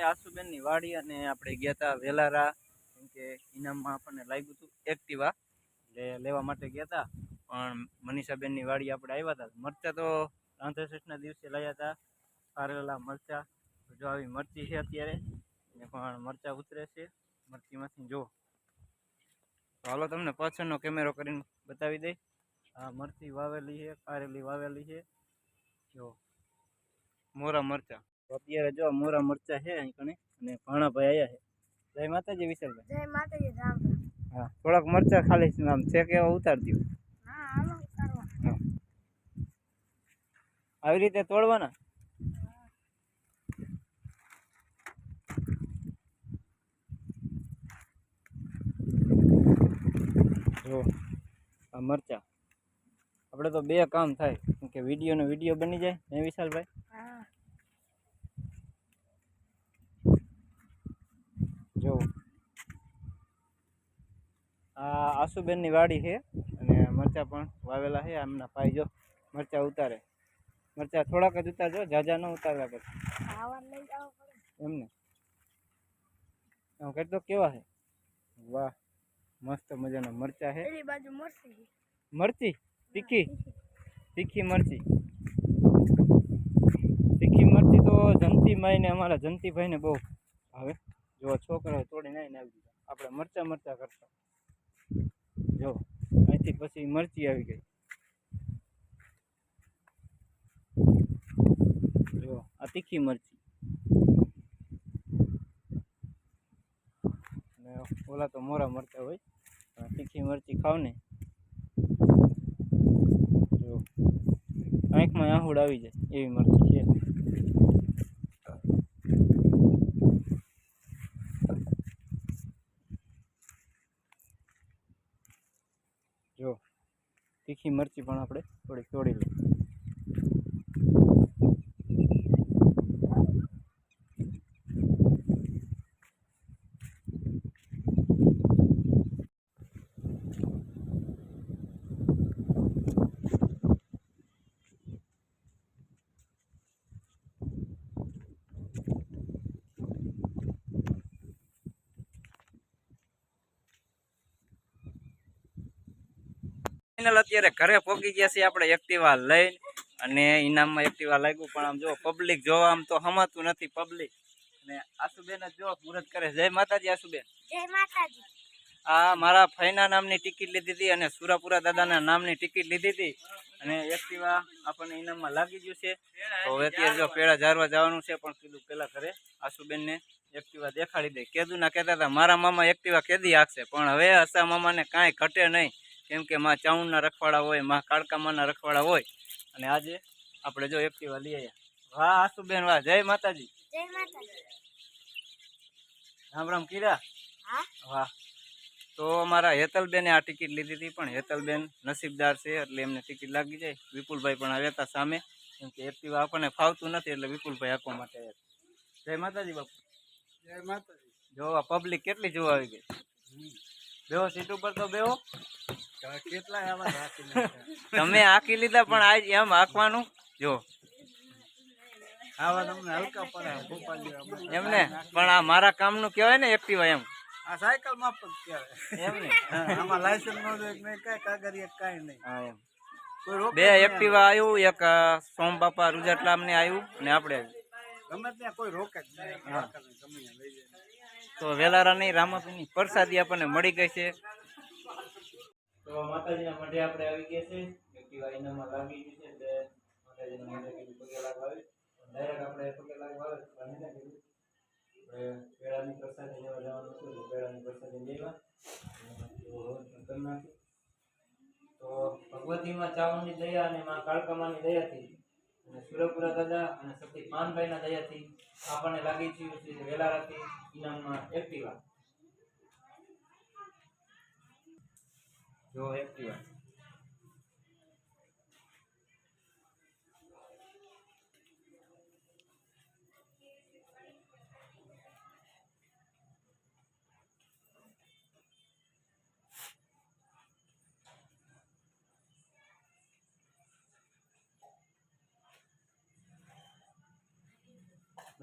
આસુબેનની વાડી અને આપણે ગયા હતા વેલારા, કેમ કે ઇનામમાં આપણને લાગ્યું હતું એક્ટિવા એટલે લેવા માટે ગયા હતા. પણ મનીષાબેનની વાડી આપણે આવ્યા હતા. મરચા તો રાંધેસઠના દિવસે લાવ્યા હતા, કારેલા મરચા. જો આવી મરચી છે અત્યારે, ને પણ મરચા ઉતરે છે મરચીમાંથી. જો તો હાલો તમને પાછળનો કેમેરો કરીને બતાવી દઈ. આ મરચી વાવેલી છે, કારેલી વાવેલી છે. જો મોરા મરચા અત્યારે જો મોરા મરચા છે અહીં કણે, અને ઘણા ભાઈ આવ્યા છે. જય માતાજી વિશાલભાઈ. જય માતાજી. રામ. હા, થોડાક મરચા ખાલી આમ છે કે ઉતાર દો. હા, હાલો ઉતારવા. હા, આવી રીતે તોડવાના. જો આ મરચા આપણે તો બે કામ થાય, કેમ કે વિડીયો બની જાય ને વિશાલભાઈ. હા. જો આ આસુબેનની વાડી છે અને મરચા પણ વાવેલા છે. આમના ભાઈ જો મરચા ઉતારે. મરચા થોડાક જ ઉતારજો, જાજા ન ઉતારવા પછી. ખાવા લઈ જાવ પડે એમને આમ કરતો કેવા છે. વાહ, મસ્ત મજાના મરચા છે. એની બાજુ મરસી. મરચી તીખી તીખી મરચી. તીખી મરચી તો જંતીભાઈ ને અમારા જંતીભાઈ ને બહુ ભાવે. જો છોકરાઓ તોડીને આવીને આવી દીધા. આપણે મરચા કરતા. જો અહીંથી પછી મરચી આવી ગઈ. જો આ તીખી મરચી, ને ઓલા તો મોરા મરચા હોય. તીખી મરચી ખાવ ને, જો આંખમાં આહુડ આવી જાય એવી મરચી છે. જો તીખી મરચી પણ આપણે થોડીક તોડી લઈએ. અત્યારે ઘરે પહોંચી ગયા છીએ આપણે એક્ટિવા લઈને, અને ઇનામમાં એક્ટિવા લાગ્યું. પણ આમ જો પબ્લિક જોવા આમ તો હમાતું નથી પબ્લિક. અને આસુબેન જ જો મુહૂર્ત કરે. જય માતાજી આસુબેન. જય માતાજી. આ મારા ફઈના નામની ટિકિટ લીધી હતી અને સુરાપુરા દાદાના નામની ટિકિટ લીધી હતી, અને એક્ટિવા આપણને ઇનામમાં લાગી ગયું છે. તો હવે અત્યારે જો પેડા ઝારવા જવાનું છે, પણ કીધું પેલા ઘરે આસુબેનને એક્ટિવા દેખાડી દે. કેદુના કહેતા હતા મારા મામા એક્ટિવા કેદી હાંકશે, પણ હવે આસા મામાને કાંઈ ઘટે નહીં, કેમ કે માં ચાઉંડના રખવાડા હોય, માં કાળકામાના રખવાડા હોય. અને આજે આપણે જો એક્ટિવા લઈ આવ્યા. વાહ આસુબેન વાહ, જય માતાજી. જય માતાજી. રામ રામ કીરા. હા. વાહ. તો અમારા હેતલબેને આ ટિકિટ લીધી હતી, પણ હેતલબેન નસીબદાર છે એટલે એમને ટિકિટ લાગી જાય. વિપુલભાઈ પણ આવ્યા હતા સામે, કેમ કે એક્ટિવા આપણને ફાવતું નથી એટલે વિપુલભાઈ આપવા માટે આવ્યા. જય માતાજી બાપુ. જય માતાજી. જો પબ્લિક કેટલી જોવા આવી ગઈ. બેહો સીટ ઉપર તો બેહો. કેટલા આવા તમે હાંકી લીધા, પણ આજ એમ હાંકવાનું જો આવા તમને હલકા પડે એમને. પણ આ મારા કામનું કહેવાય ને એક્ટિવા એમ. આ સાયકલ માં પણ કહેવાય એમને આમાં લાયસન્સ નો દે નહીં, કઈ કાગળિયા કઈ નહીં. હા એમ. બે એક્ટિવા આવ્યું, એક સોમ બાપા રૂજાટલામ ને આવ્યું, અને આપણે આવ્યું. ગમે ત્યાં કોઈ રોકે જ નહીં. હા. ગમે ત્યાં લઈ જાય. તો વેલારાની રામાપીની પ્રસાદી આપણને મળી ગઈ છે. તો માતાજીના મઢે આપણે આવી ગયા છે. એક્ટિવા ઇનામમાં લાગી ગઈ છે એટલે માતાજીના મઢે કીધું પગે લાગવા આવે. ડાયરેક્ટ આપણે પગે લાગવા આવે તો એને કીધું પેડાની પ્રસાદી લેવા જવાનું હતું, તો પેડાની પ્રસાદી લેવા કરી નાખી. તો ભગવતીમાં ચાવણની દયા અને માં કાળકામાની દયાથી અને સુરપુરા દાદા અને સતી પાનભાઈના દયાથી આપણને લાગી છે વેલારાથી ઇનામમાં એક્ટિવા. જો એક્ટિવા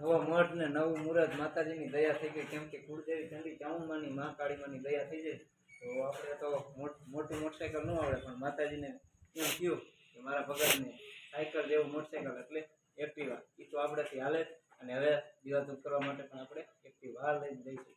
નવો મઠ ને નવું મુહૂર્ત માતાજીની દયા થઈ ગઈ, કેમ કે કુળદેવી ચંડી ચામુંડાની મહાકાળીમાની દયા થઈ જાય તો આપણે તો મોટું મોટરસાઇકલ ન આવડે, પણ માતાજીને એમ થયું કે મારા ભગતને સાયકલ જેવું મોટરસાઇકલ એટલે એક્ટિવા, એ તો આપણાથી હાલે જ. અને હવે દીવાધૂપ કરવા માટે પણ આપણે એક્ટિવા લઈને જઈશું.